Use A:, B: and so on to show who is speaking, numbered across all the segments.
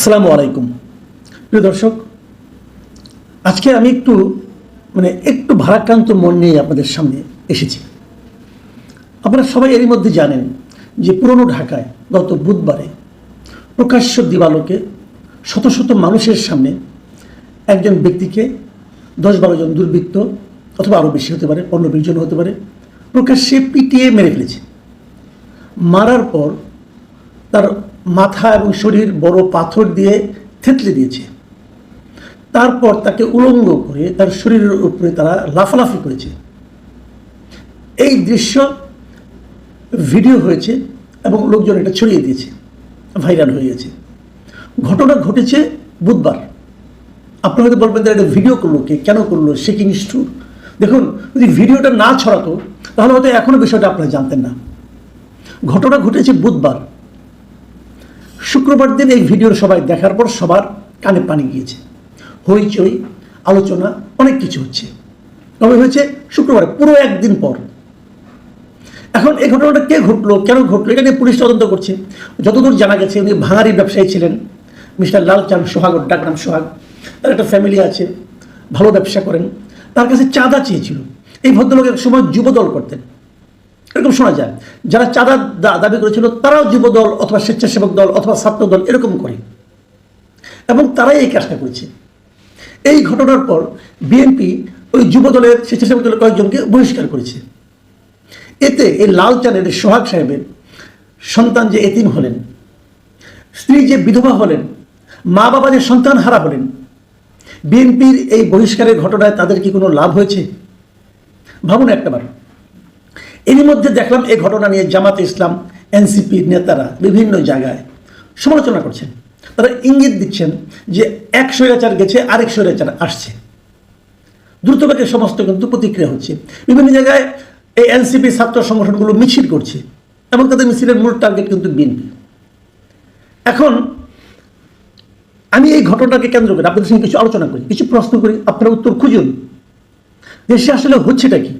A: আসসালামু আলাইকুম প্রিয় দর্শক, আজকে আমি একটু ভারাক্রান্ত মন নিয়ে আপনাদের সামনে এসেছি। আপনারা সবাই এরই মধ্যে জানেন যে পুরনো ঢাকায় গত বুধবারে প্রকাশ্য দিবালোকে শত শত মানুষের সামনে একজন ব্যক্তিকে 10-12 জন দুর্বৃত্ত অথবা আরও বেশি হতে পারে, 15-20 জন হতে পারে, প্রকাশ্যে পিটিয়ে মেরে ফেলেছে। মারার পর তার মাথা এবং শরীর বড় পাথর দিয়ে থেতলে দিয়েছে। তারপর তাকে উলঙ্গ করে তার শরীরের উপরে তারা লাফালাফি করেছে। এই দৃশ্য ভিডিও হয়েছে এবং লোকজন এটা ছড়িয়ে দিয়েছে, ভাইরাল হয়ে গেছে। ঘটনা ঘটেছে বুধবার। আপনারা হয়তো বলবেন যে এটা ভিডিও করলো কে, কেন করলো, সে কি নিষ্ঠুর? দেখুন, যদি ভিডিওটা না ছড়াতো তাহলে হয়তো এখনও বিষয়টা আপনারা জানতেন না। ঘটনা ঘটেছে বুধবার। শুক্রবার দিন এই ভিডিওর সবাই দেখার পর সবার কানে পানি গিয়েছে, হইচই, আলোচনা, অনেক কিছু হচ্ছে। তবে হয়েছে শুক্রবার, পুরো একদিন পর। এখন এই ঘটনাটা কে ঘটলো, কেন ঘটলো, এটা নিয়ে পুলিশ তদন্ত করছে। যতদূর জানা গেছে উনি ভাঙারি ব্যবসায়ী ছিলেন, মিস্টার লালচাঁদ সোহাগ, ডাকনাম সোহাগ। তার একটা ফ্যামিলি আছে, ভালো ব্যবসা করেন। তার কাছে চাঁদা চেয়েছিল। এই ভদ্রলোক এক সময় যুবদল করতেন, এরকম শোনা যায়। যারা চাঁদা দাবি করেছিল তারাও যুবদল অথবা স্বেচ্ছাসেবক দল অথবা ছাত্র দল এরকম করে, এবং তারাই এই কাজটা করেছে। এই ঘটনার পর বিএনপি ওই যুবদলের, স্বেচ্ছাসেবক দলের কয়েকজনকে বহিষ্কার করেছে। এতে এই লালচাঁদের সোহাগ সাহেবের সন্তান যে এতিম হলেন, স্ত্রী যে বিধবা হলেন, মা বাবা যে সন্তান হারা হলেন, বিএনপির এই বহিষ্কারের ঘটনায় তাদের কি কোনো লাভ হয়েছে? ভাবুন একটাবার। এরই মধ্যে দেখলাম এই ঘটনা নিয়ে জামাতে ইসলাম, এনসিপির নেতারা বিভিন্ন জায়গায় সমালোচনা করছেন। তারা ইঙ্গিত দিচ্ছেন যে এক স্বৈরাচার গেছে, আরেক স্বৈরাচার আসছে। দ্রুতবেগে সমস্ত কিন্তু প্রতিক্রিয়া হচ্ছে। বিভিন্ন জায়গায় এই এনসিপি ছাত্র সংগঠনগুলো মিছিল করছে এবং তাদের মিছিলের মূল টার্গেট কিন্তু বিএনপি। এখন আমি এই ঘটনাকে কেন্দ্র করে আপনাদের সঙ্গে কিছু আলোচনা করি, কিছু প্রশ্ন করি, আপনারা উত্তর খুঁজুন। দেশে আসলে হচ্ছেটা কি?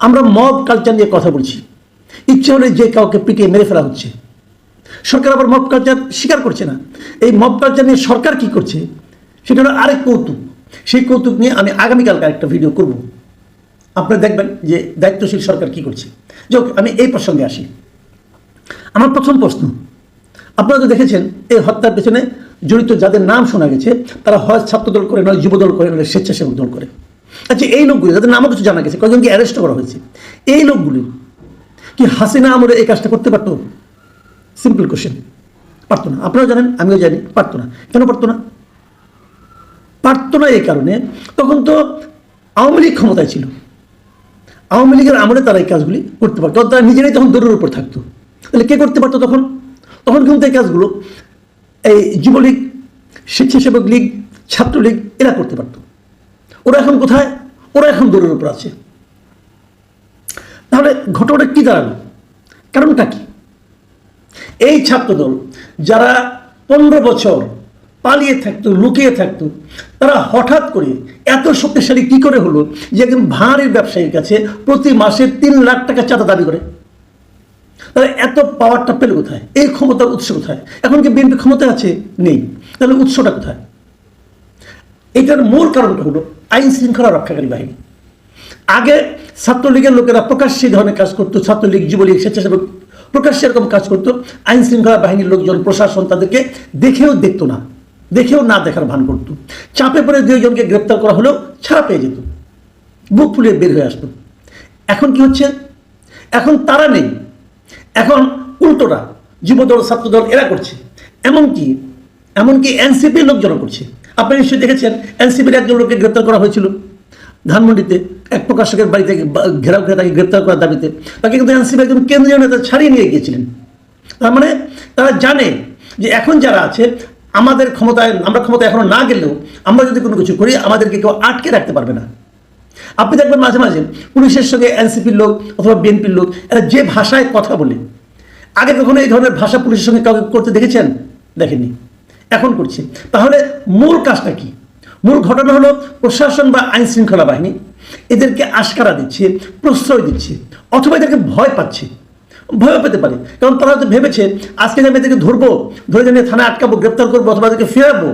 A: আমরা মব কালচার নিয়ে কথা বলছি, ইচ্ছে হলে যে কাউকে পিটিয়ে মেরে ফেলা হচ্ছে। সরকার আবার মব কালচার স্বীকার করছে না। এই মব কালচার নিয়ে সরকার কি করছে সেটা হলো আরেক কৌতুক। সেই কৌতুক নিয়ে আমি আগামীকালকে একটা ভিডিও করব, আপনারা দেখবেন যে দায়িত্বশীল সরকার কি করছে। যাক, আমি এই প্রসঙ্গে আসি। আমার প্রথম প্রশ্ন, আপনারা তো দেখেছেন এই হত্যার পেছনে জড়িত যাদের নাম শোনা গেছে তারা হয় ছাত্রদল করে, নয় যুবদল করে, নয় স্বেচ্ছাসেবক দল করে। আচ্ছা, এই লোকগুলি যাদের নামও কিছু জানা গেছে, কয়েকজনকে অ্যারেস্ট করা হয়েছে, এই লোকগুলি কি হাসিনা আমলে এই কাজটা করতে পারতো? Simple question. পারতো না। আপনারাও জানেন, আমিও জানি, পারতো না। কেন পারতো না? পারতো না এই কারণে তখন তো আওয়ামী লীগ ক্ষমতায় ছিল। আওয়ামী লীগের আমলে তারা এই কাজগুলি করতে পারতো, তারা নিজেরাই তখন দৌড়ের উপর থাকতো। তাহলে কে করতে পারতো তখন? তখন কিন্তু এই কাজগুলো এই যুবলীগ, স্বেচ্ছাসেবক লীগ, ছাত্রলীগ এরা করতে পারতো। ওরা এখন কোথায়? ওরা এখন দৌড়ের উপর আছে। তাহলে ঘটনাটা কি দাঁড়ালো? কারণটা কি? এই ছাত্রদল যারা 15 বছর পালিয়ে থাকতো, লুকিয়ে থাকতো, তারা হঠাৎ করে এত শক্তিশালী কি করে হলো যে একজন ভাঁড়ের ব্যবসায়ীর কাছে প্রতি মাসে 3 লাখ টাকা চাঁদা দাবি করে? তাহলে এত পাওয়ারটা পেল কোথায়? এই ক্ষমতার উৎস কোথায়? এখন কি বিএনপি ক্ষমতায় আছে? নেই। তাহলে উৎসটা কোথায়? এটার মূল কারণটা হলো আইন শৃঙ্খলা রক্ষাকারী বাহিনী। আগে ছাত্রলীগের লোকেরা প্রকাশ্যে ধরনের কাজ করতো, ছাত্রলীগ, যুবলীগ, স্বেচ্ছাসেবক প্রকাশ্যে এরকম কাজ করতো। আইন শৃঙ্খলা বাহিনীর লোকজন, প্রশাসন তাদেরকে দেখেও দেখতো না, দেখেও না দেখার ভান করতো। চাপে পড়ে 2 জনকে গ্রেপ্তার করা হলেও ছাড়া পেয়ে যেত, বুক ফুলিয়ে বের হয়ে আসতো। এখন কি হচ্ছে? এখন তারা নেই, এখন উল্টোটা যুবদল, ছাত্রদল এরা করছে। এমনকি এনসিপির লোকজন করছে। আপনি নিশ্চয়ই দেখেছেন এনসিপির একজন লোককে গ্রেপ্তার করা হয়েছিল ধানমন্ডিতে, এক প্রকাশকের বাড়িতে ঘেরাও করে তাকে গ্রেপ্তার করার দাবিতে। তাকে কিন্তু এনসিপি একজন কেন্দ্রীয় নেতা ছাড়িয়ে নিয়ে গিয়েছিলেন। তার মানে তারা জানে যে এখন যারা আছে আমাদের ক্ষমতায়, আমরা ক্ষমতায় এখনো না গেলেও আমরা যদি কোনো কিছু করি আমাদেরকে কেউ আটকে রাখতে পারবে না। আপনি দেখবেন মাঝে মাঝে পুলিশের সঙ্গে এনসিপির লোক অথবা বিএনপির লোক এরা যে ভাষায় কথা বলে, আগে কখনো এই ধরনের ভাষা পুলিশের সঙ্গে কাউকে করতে দেখেছেন? দেখেননি, এখন করছে। তাহলে মূল কাজটা কি? মূল ঘটনা হলো প্রশাসন বা আইন শৃঙ্খলা বাহিনী এদেরকে আশকারা দিচ্ছে, প্রশ্রয় দিচ্ছে, অথবা এদেরকে ভয় পাচ্ছে। ভয় পেতে পারে, কারণ তারা হয়তো ভেবেছে আজকে আমি এদেরকে ধরবো, ধরে জানিয়ে থানায় আটকাবো, গ্রেপ্তার করবো, অথবা এদেরকে ফেরাবো,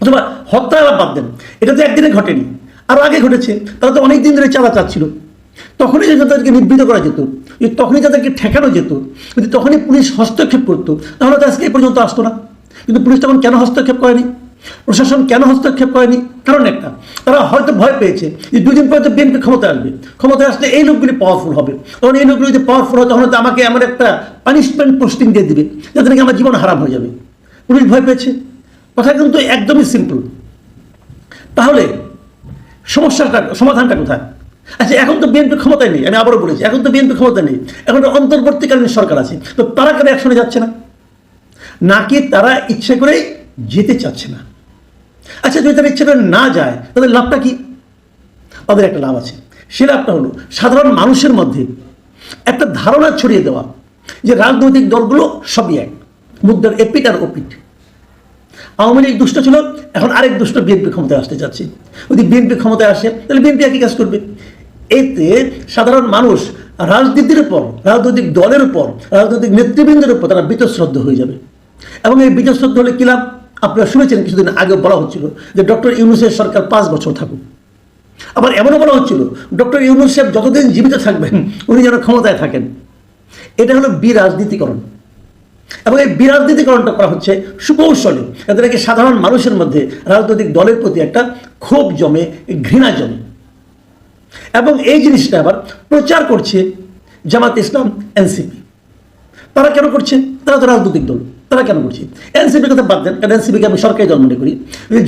A: অথবা হত্যা বাদ দেন, এটা তো একদিনে ঘটেনি, আরও আগে ঘটেছে। তারা তো অনেক দিন ধরে চাঁদা চাচ্ছিল, তখনই যদি তাদেরকে নিবৃত্ত করা যেত, যদি তখনই তাদেরকে ঠেকানো যেত, যদি তখনই পুলিশ হস্তক্ষেপ করতো, তাহলে তো আজকে এই পর্যন্ত আসতো না। কিন্তু পুলিশ তখন কেন হস্তক্ষেপ করেনি, প্রশাসন কেন হস্তক্ষেপ করেনি? কারণ একটা, তারা হয়তো ভয় পেয়েছে যে 2 দিন পরে তো বিএনপি ক্ষমতায় আসবে, ক্ষমতায় আসলে এই লোকগুলি পাওয়ারফুল হবে, তখন এই লোকগুলি যদি পাওয়ারফুল হয় তখন তো আমাকে এমন একটা পানিশমেন্ট পোস্টিং দিয়ে দিবে যাতে নাকি আমার জীবন হারাম হয়ে যাবে। পুলিশ ভয় পেয়েছে। কথা কিন্তু একদমই সিম্পল। তাহলে সমাধানটা কোথায়? আচ্ছা, এখন তো বিএনপি ক্ষমতায় নেই, আমি আবারও বলেছি, এখন তো বিএনপি ক্ষমতায় নেই, এখন অন্তর্বর্তীকালীন সরকার আছে, তো তারা কেন অ্যাকশনে যাচ্ছে না? নাকি তারা ইচ্ছে করে যেতে চাচ্ছে না? আচ্ছা, যদি তারা ইচ্ছে করে না যায় তাদের লাভটা কি? তাদের একটা লাভ আছে, সে লাভটা হলো সাধারণ মানুষের মধ্যে একটা ধারণা ছড়িয়ে দেওয়া যে রাজনৈতিক দলগুলো সবই এক, মুদ্রার এপিট আর ওপিট। আওয়ামী লীগ দুষ্ট ছিল, এখন আরেক দুষ্ট বিএনপি ক্ষমতায় আসতে যাচ্ছে। যদি বিএনপি ক্ষমতায় আসে তাহলে বিএনপি একই কাজ করবে। এতে সাধারণ মানুষ রাজনীতির উপর, রাজনৈতিক দলের উপর, রাজনৈতিক নেতৃবৃন্দের উপর তারা বীতশ্রদ্ধ হয়ে যাবে। এবং এই বীতশ্রদ্ধ হলে কি লাভ? আপনারা শুনেছেন কিছুদিন আগে বলা হচ্ছিল যে ডক্টর ইউনূসের সরকার 5 বছর থাকুক। আবার এমনও বলা হচ্ছিল ডক্টর ইউনূস সাহেব যতদিন জীবিত থাকবেন উনি যেন ক্ষমতায় থাকেন। এটা হলো বিরাজনীতিকরণ। এবং এই বিরাজনীতিকরণটা করা হচ্ছে সুকৌশলে, যাতে নাকি সাধারণ মানুষের মধ্যে রাজনৈতিক দলের প্রতি একটা ক্ষোভ জমে, ঘৃণা জমে। এবং এই জিনিসটা আবার প্রচার করছে জামাত ইসলাম, এনসিপি। তারা কেন করছে? তারা তো রাজনৈতিক দল, তারা কেন করছে? এনসিপির কথা বাদ দেন, কারণ এনসিপিকে আমি সরকারি দল মনে করি।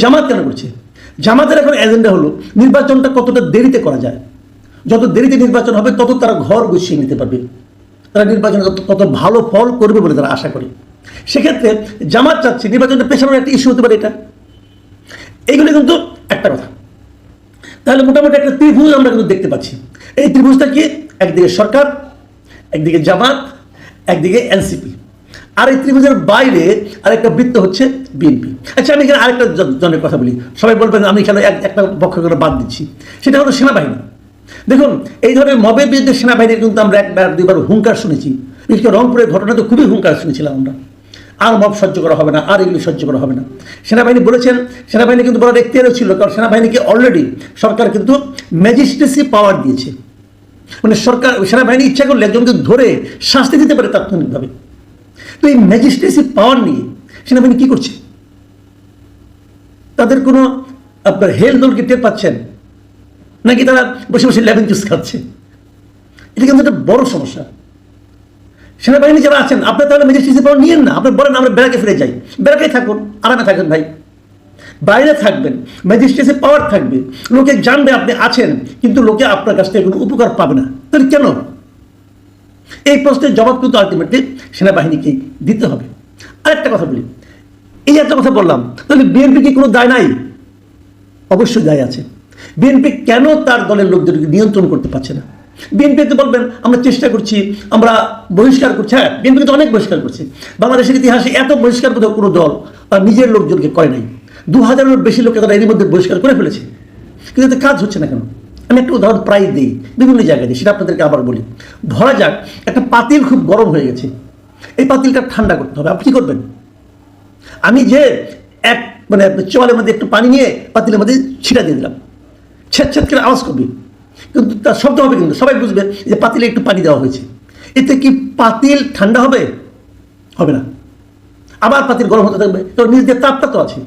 A: জামাত কেন করছে? জামাতের এখন এজেন্ডা হলো নির্বাচনটা কতটা দেরিতে করা যায়, যত দেরিতে নির্বাচন হবে তত তারা ঘর গুছিয়ে নিতে পারবে, তারা নির্বাচনে তত ভালো ফল করবে বলে তারা আশা করে। সেক্ষেত্রে জামাত চাচ্ছে নির্বাচনটা পেছানোর একটা ইস্যু হতে পারে এটা। এইগুলো কিন্তু একটা কথা। তাহলে মোটামুটি একটা ত্রিভুজ আমরা কিন্তু দেখতে পাচ্ছি। এই ত্রিভুজটা কি? একদিকে সরকার, একদিকে জামাত, একদিকে এনসিপি, আর এই ত্রিভুজের বাইরে আরেকটা বৃত্ত হচ্ছে বিএনপি। আচ্ছা, আমি এখানে আরেকটা জনের কথা বলি, সবাই বলবেন আমি এখানে একটা পক্ষ করে বাদ দিচ্ছি, সেটা হলো সেনাবাহিনী। দেখুন, এই ধরনের মবের বিরুদ্ধে সেনাবাহিনীর কিন্তু আমরা 1-2বার হুঙ্কার শুনেছি। বিশেষ করে রংপুরের ঘটনা তো খুবই হুঙ্কার শুনেছিলাম আমরা, আর মব সহ্য করা হবে না, আর এগুলি সহ্য করা হবে না। সেনাবাহিনী বলেছেন, সেনাবাহিনী কিন্তু বলার এখতিয়ারও ছিল, কারণ সেনাবাহিনীকে অলরেডি সরকার কিন্তু ম্যাজিস্ট্রেসি পাওয়ার দিয়েছে। মানে সরকার, সেনাবাহিনী ইচ্ছা করলে একজনকে ধরে শাস্তি দিতে পারে তাৎক্ষণিকভাবে। তো এই ম্যাজিস্ট্রেসি পাওয়ার নিয়ে সেনাবাহিনী কি করছে? তাদের কোনো আপনার হেল দল কি টের পাচ্ছেন, নাকি তারা বসে বসে লেমন জুস খাচ্ছে? এটা কিন্তু একটা বড় সমস্যা। সেনাবাহিনী যারা আছেন, আপনার তাহলে ম্যাজিস্ট্রেসি পাওয়ার নিয়েন না, আপনি বলেন আমরা ব্যারাকে ফিরে যাই, ব্যারাকে থাকুন, আরামে থাকেন ভাই, বাইরে থাকবেন, ম্যাজিস্ট্রেসি পাওয়ার থাকবে, লোকে জানবে আপনি আছেন, কিন্তু লোকে আপনার কাছ থেকে কোনো উপকার পাবে না। তাহলে কেন? এই প্রশ্নের জবাব কিন্তু আলটিমেটলি সেনাবাহিনীকে দিতে হবে। আরেকটা কথা বলি, এই একটা কথা বললাম, তাহলে বিএনপি কি কোনো দায় নাই? অবশ্যই দায় আছে। বিএনপি কেন তার দলের লোকদেরকে নিয়ন্ত্রণ করতে পারছে না? বিএনপিকে বলবেন আমরা চেষ্টা করছি, আমরা বহিষ্কার করছি। হ্যাঁ, বিএনপি কিন্তু অনেক বহিষ্কার করছে। বাংলাদেশের ইতিহাসে এত বহিষ্কার বোধহয় কোনো দল তার নিজের লোকজনকে করে নাই। 2000-এর বেশি লোককে তারা এর মধ্যে বহিষ্কার করে ফেলেছে, কিন্তু এতে কাজ হচ্ছে না কেন? আমি একটা উদাহরণ প্রায় দিই, বিভিন্ন জায়গায় দিই, সেটা আপনাদেরকে আবার বলি। ধরা যাক একটা পাতিল খুব গরম হয়ে গেছে, এই পাতিলটা ঠান্ডা করতে হবে। আপনি কী করবেন? আমি যে মানে চোয়ালের মধ্যে একটু পানি নিয়ে পাতিলের মধ্যে ছিটা দিয়ে দিলাম, ছেদ করে আওয়াজ করবে, কিন্তু তার শব্দ হবে, কিন্তু সবাই বুঝবে যে পাতিলে একটু পানি দেওয়া হয়েছে। এতে কি পাতিল ঠান্ডা হবে? হবে না। আবার পাতিল গরম হতে থাকবে, তো নিজ দিয়ে তাপটা তো আছে।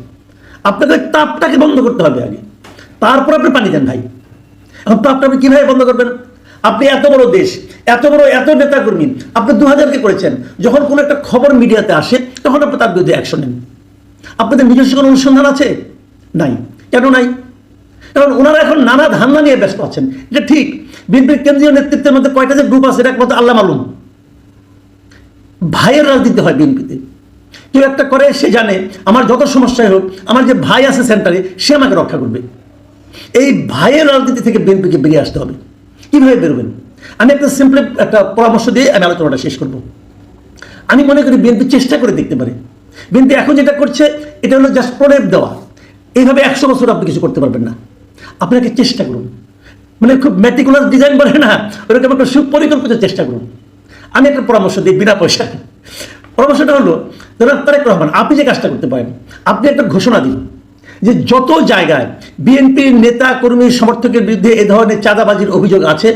A: আপনাকে তাপটাকে বন্ধ করতে হবে আগে, তারপর আপনি পানি দেন ভাই। এখন তাপটা আপনি কীভাবে বন্ধ করবেন? আপনি এত বড় দেশ, এত নেতাকর্মী, আপনি 2000-কে করেছেন। যখন কোনো একটা খবর মিডিয়াতে আসে তখন আপনি তার বিরুদ্ধে অ্যাকশন নেন। আপনাদের নিজস্ব কোনো অনুসন্ধান আছে? নাই। কেন নাই? কারণ ওনারা এখন নানা ধান্দা নিয়ে ব্যস্ত আছেন। এটা ঠিক, বিএনপির কেন্দ্রীয় নেতৃত্বের মধ্যে কয়টা যে গ্রুপ আছে এটা একমাত্র আল্লাহ মালুম। ভাইয়ের রাজনীতি হয় বিএনপিতে। কেউ একটা করে, সে জানে আমার যত সমস্যাই হোক, আমার যে ভাই আছে সেন্টারে, সে আমাকে রক্ষা করবে। এই ভাইয়ের রাজনীতি থেকে বিএনপিকে বেরিয়ে আসতে হবে। কীভাবে বেরোবেন? আমি একটা সিম্পল একটা পরামর্শ দিয়ে আমি আলোচনাটা শেষ করব। আমি মনে করি বিএনপি চেষ্টা করে দেখতে পারে। বিএনপি এখন যেটা করছে এটা হলো জাস্ট প্রলেপ দেওয়া। এইভাবে 100 বছর আপনি কিছু করতে পারবেন না। আপনাকে চেষ্টা করুন, মানে খুব ম্যাটিকুলাস ডিজাইন বলে না, ওরকম একটা সুপরিকল্পিত চেষ্টা করুন। আমি একটা পরামর্শ দিই বিনা পয়সা। পরামর্শটা হলো, ধরুন তারেক রহমান, আপনি যে কাজটা করতে পারেন, আপনি একটা ঘোষণা দিন যে যত জায়গায় বিএনপির নেতা কর্মী সমর্থকের বিরুদ্ধে এ ধরনের চাঁদাবাজির অভিযোগ আছে,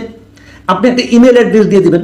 A: আপনি একটা ইমেল অ্যাড্রেস দিয়ে দিবেন,